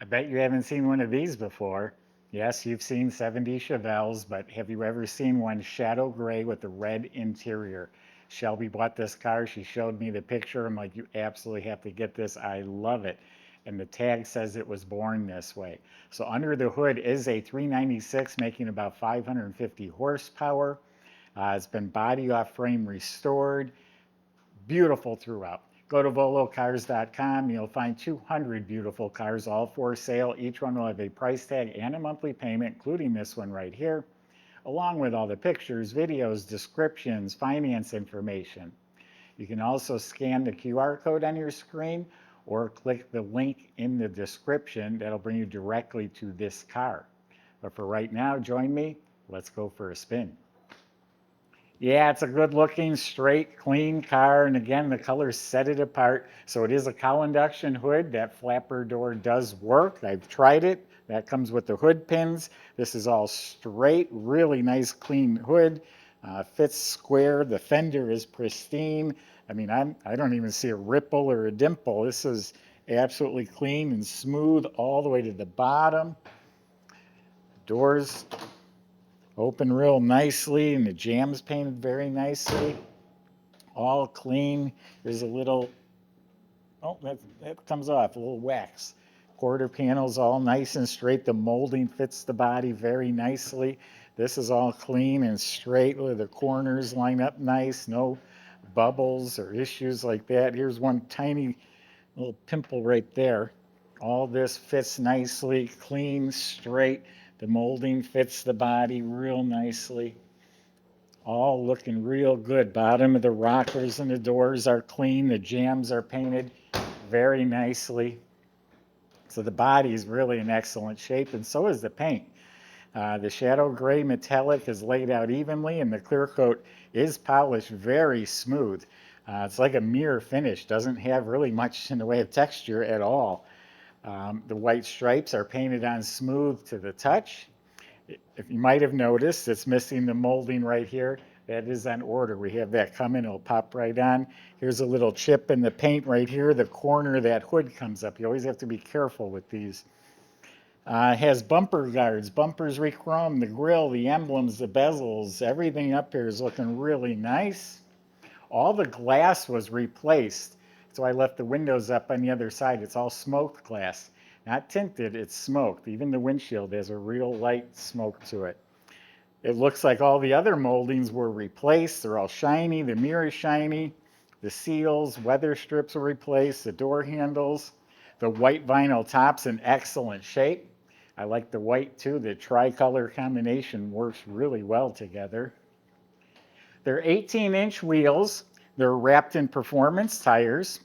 I bet you haven't seen one of these before. Yes, you've seen 70 Chevelles, but have you ever seen one shadow gray with a red interior? Shelby bought this car. She showed me the picture. I'm like, you absolutely have to get this. I love it. And the tag says it was born this way. So under the hood is a 396 making about 550 horsepower. It's been body off frame restored. Beautiful throughout. Go to volocars.com. You'll find 200 beautiful cars, all for sale. Each one will have a price tag and a monthly payment, including this one right here, along with all the pictures, videos, descriptions, finance information. You can also scan the QR code on your screen or click the link in the description. That'll bring you directly to this car. But for right now, join me. Let's go for a spin. Yeah, it's a good looking, straight, clean car. And again, the colors set it apart. So it is a cowl induction hood. That flapper door does work. I've tried it. That comes with the hood pins. This is all straight, really nice, clean hood. Fits square. The fender is pristine. I mean, I don't even see a ripple or a dimple. This is absolutely clean and smooth all the way to the bottom. Doors open real nicely, and the jam's painted very nicely. All clean. There's a little, oh, that comes off, a little wax. Quarter panels all nice and straight. The molding fits the body very nicely. This is all clean and straight. Look, the corners line up nice. No bubbles or issues like that. Here's one tiny little pimple right there. All this fits nicely, clean, straight. The molding fits the body real nicely. All looking real good. Bottom of the rockers and the doors are clean. The jambs are painted very nicely. So the body is really in excellent shape, and so is the paint. The shadow gray metallic is laid out evenly, and the clear coat is polished very smooth. It's like a mirror finish, doesn't have really much in the way of texture at all. The white stripes are painted on smooth to the touch. If you might have noticed, it's missing the molding right here. That is on order. We have that coming. It'll pop right on. Here's a little chip in the paint right here. The corner of that hood comes up. You always have to be careful with these. It has bumper guards, bumpers re-chrome, the grill, the emblems, the bezels. Everything up here is looking really nice. All the glass was replaced. So I left the windows up on the other side. It's all smoked glass. Not tinted, it's smoked. Even the windshield has a real light smoke to it. It looks like all the other moldings were replaced. They're all shiny. The mirror is shiny. The seals, weather strips were replaced. The door handles. The white vinyl top's in excellent shape. I like the white too. The tricolor combination works really well together. They're 18-inch wheels. They're wrapped in performance tires.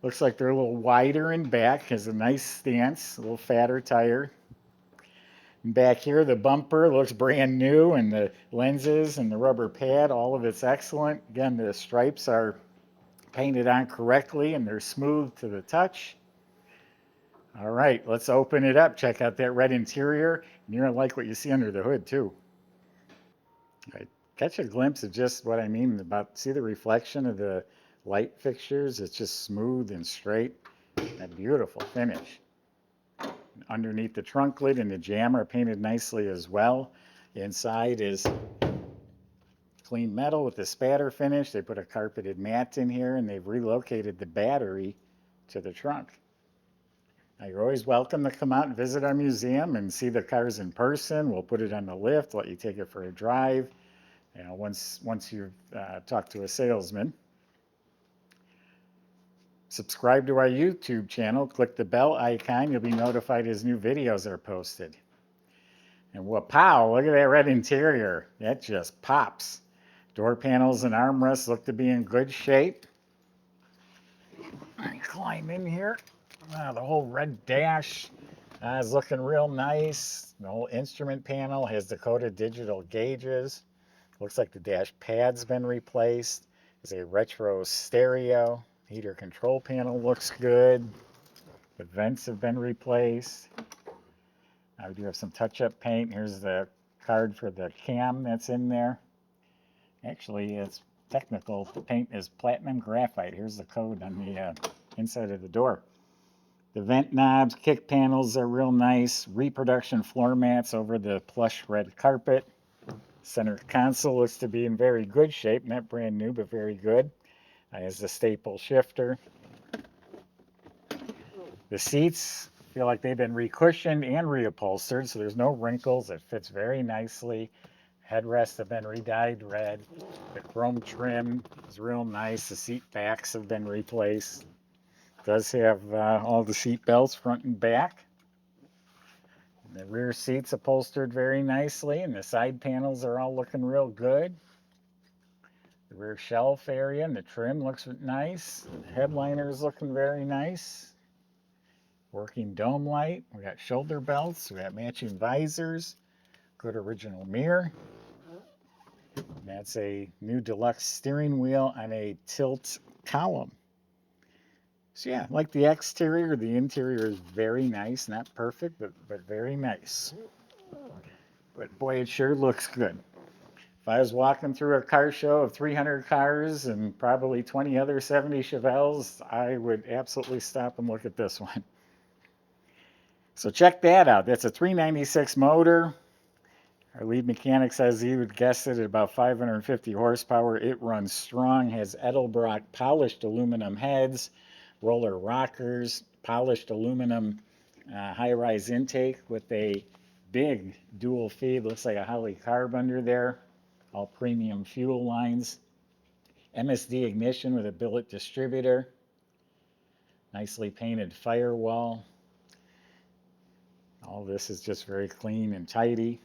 Looks like they're a little wider in back. Has a nice stance, a little fatter tire. And back here, the bumper looks brand new, and the lenses and the rubber pad, all of it's excellent. Again, the stripes are painted on correctly, and they're smooth to the touch. All right, let's open it up. Check out that red interior. And you're going to like what you see under the hood, too. All right, catch a glimpse of just what I mean about, see the reflection of the light fixtures? It's just smooth and straight. A beautiful finish. Underneath the trunk lid and the jammer are painted nicely as well. Inside is clean metal with the spatter finish. They put a carpeted mat in here, and they've relocated the battery to the trunk. Now, you're always welcome to come out and visit our museum and see the cars in person. We'll put it on the lift, let you take it for a drive, once you've talked to a salesman. Subscribe to our YouTube channel. Click the bell icon. You'll be notified as new videos are posted. And wow, look at that red interior. That just pops. Door panels and armrests look to be in good shape. I climb in here. The whole red dash is looking real nice. The whole instrument panel has Dakota digital gauges. Looks like the dash pad's been replaced. There's a retro stereo. Heater control panel looks good. The vents have been replaced. We do have some touch-up paint. Here's the card for the cam that's in there. Actually, it's technical. The paint is platinum graphite. Here's the code on the inside of the door. The vent knobs, kick panels are real nice. Reproduction floor mats over the plush red carpet. Center console looks to be in very good shape. Not brand new, but very good. Has the staple shifter. The seats feel like they've been recushioned and reupholstered, so there's no wrinkles. It fits very nicely. Headrests have been re-dyed red. The chrome trim is real nice. The seat backs have been replaced. It does have all the seat belts front and back. And the rear seats upholstered very nicely, and the side panels are all looking real good. The rear shelf area and the trim looks nice. The headliner is looking very nice. Working dome light. We got shoulder belts. We got matching visors. Good original mirror. And that's a new deluxe steering wheel on a tilt column. So yeah, like the exterior, the interior is very nice. Not perfect, but very nice. But boy, it sure looks good. If I was walking through a car show of 300 cars and probably 20 other 70 Chevelles, I would absolutely stop and look at this one. So check that out. That's a 396 motor. Our lead mechanic says he would guess it at about 550 horsepower. It runs strong, has Edelbrock polished aluminum heads, roller rockers, polished aluminum high-rise intake with a big dual feed. Looks like a Holley carb under there. All premium fuel lines. MSD ignition with a billet distributor. Nicely painted firewall. All this is just very clean and tidy.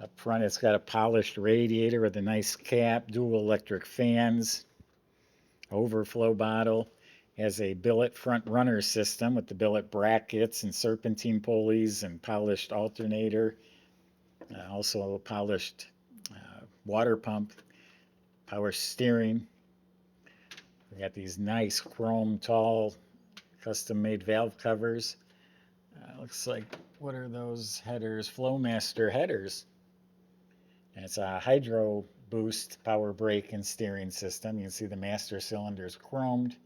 Up front, it's got a polished radiator with a nice cap, dual electric fans, overflow bottle. Has a billet front runner system with the billet brackets and serpentine pulleys and polished alternator. Also a polished water pump, power steering. We got these nice chrome tall custom-made valve covers. Looks like, what are those headers? Flowmaster headers. And it's a hydro boost power brake and steering system. You can see the master cylinder is chromed.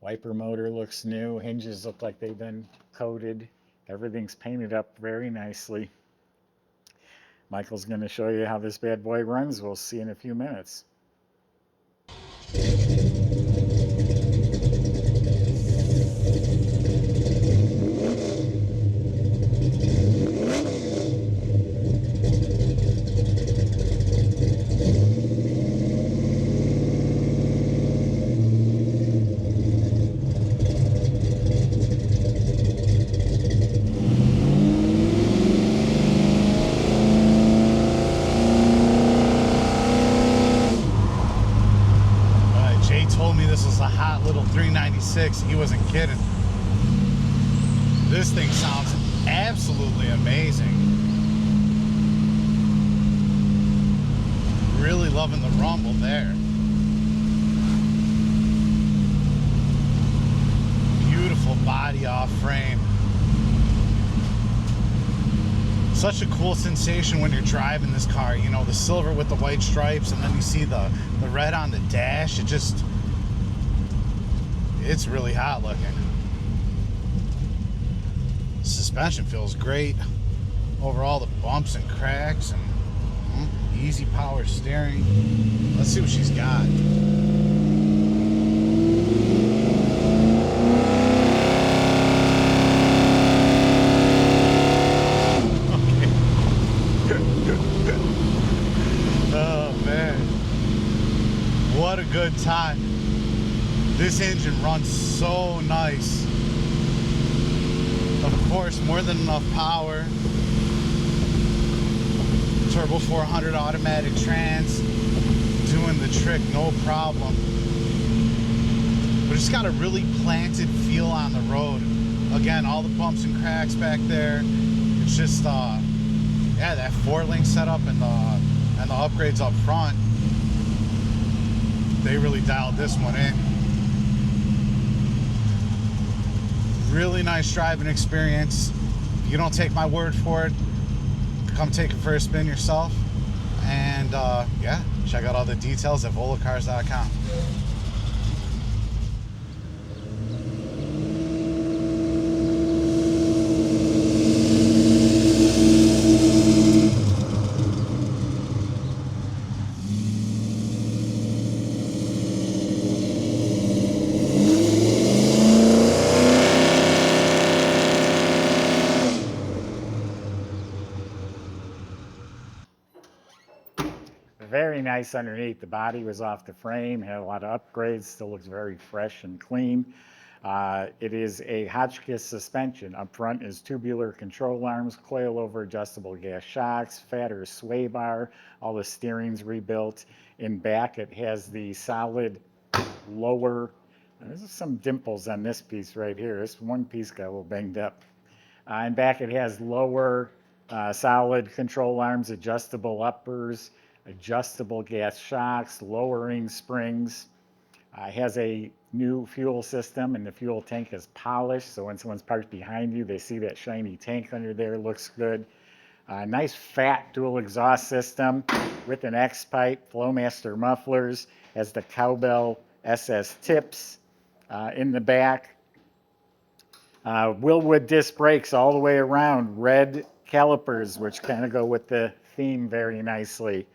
Wiper motor looks new. Hinges look like they've been coated. Everything's painted up very nicely. Michael's going to show you how this bad boy runs. We'll see in a few minutes. He wasn't kidding. This thing sounds absolutely amazing. Really loving the rumble there. Beautiful body off frame. Such a cool sensation when you're driving this car, you know, the silver with the white stripes, and then you see the red on the dash. It's really hot looking. Suspension feels great. Overall, the bumps and cracks and easy power steering. Let's see what she's got. Oh man, what a good time. This engine runs so nice. Of course, more than enough power. Turbo 400 automatic trans, doing the trick, no problem. But it's got a really planted feel on the road. Again, all the bumps and cracks back there. It's just, yeah, that 4-link setup and the upgrades up front. They really dialed this one in. Really nice driving experience. If you don't take my word for it, come take it for a spin yourself. And yeah, check out all the details at volocars.com. nice underneath. The body was off the frame, had a lot of upgrades, still looks very fresh and clean. It is a Hotchkiss suspension. Up front is tubular control arms, coilover adjustable gas shocks, fatter sway bar, all the steering's rebuilt. In back it has the solid lower, there's some dimples on this piece right here. This one piece got a little banged up. In back it has lower solid control arms, adjustable uppers, adjustable gas shocks, lowering springs. It has a new fuel system, and the fuel tank is polished, so when someone's parked behind you, they see that shiny tank under there. Looks good. Nice fat dual exhaust system with an X-pipe, Flowmaster mufflers, has the cowbell SS tips in the back. Wilwood disc brakes all the way around, red calipers, which kind of go with the theme very nicely.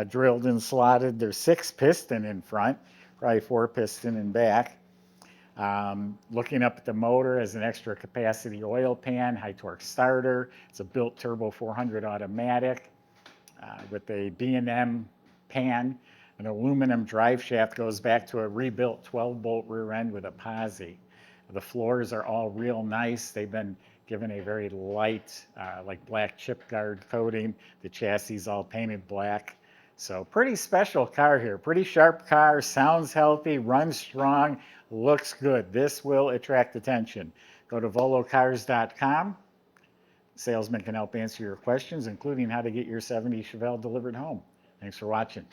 Drilled and slotted. There's 6 piston in front, probably 4 piston in back. Looking up at the motor as an extra capacity oil pan, high torque starter. It's a built turbo 400 automatic with a B&M pan. An aluminum drive shaft goes back to a rebuilt 12-bolt rear end with a posi. The floors are all real nice. They've been given a very light, like black chip guard coating. The chassis is all painted black. So pretty special car here. Pretty sharp car, sounds healthy, runs strong, looks good. This will attract attention. Go to volocars.com. Salesman can help answer your questions, including how to get your '70 Chevelle delivered home. Thanks for watching.